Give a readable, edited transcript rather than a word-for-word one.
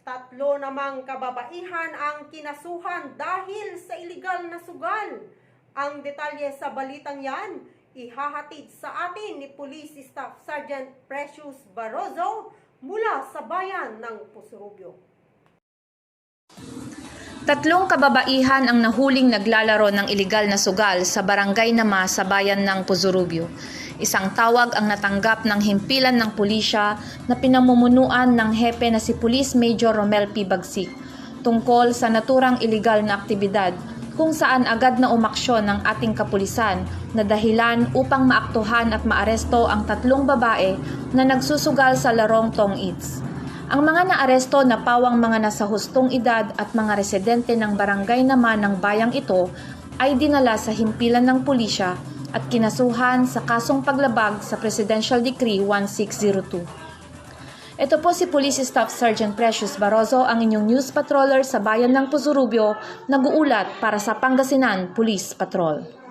Tatlo namang kababaihan ang kinasuhan dahil sa iligal na sugal. Ang detalye sa balitang yan, ihahatid sa atin ni Police Staff Sergeant Precious Barroso mula sa bayan ng Pusurubio. Tatlong kababaihan ang nahuling naglalaro ng iligal na sugal sa barangay Nama sa bayan ng Pusurubio. Isang tawag ang natanggap ng himpilan ng pulisya na pinamumunuan ng hepe na si Police Major Romel P. Bagsik tungkol sa naturang iligal na aktibidad kung saan agad na umaksyon ng ating kapulisan na dahilan upang maaktuhan at maaresto ang tatlong babae na nagsusugal sa larong Tong Its. Ang mga naaresto na pawang mga nasa hustong edad at mga residente ng barangay naman ng bayang ito ay dinala sa himpilan ng pulisya at kinasuhan sa kasong paglabag sa Presidential Decree 1602. Ito po si Police Staff Sergeant Precious Barroso, ang inyong news patroller sa bayan ng Pusurubio, nag-uulat para sa Pangasinan Police Patrol.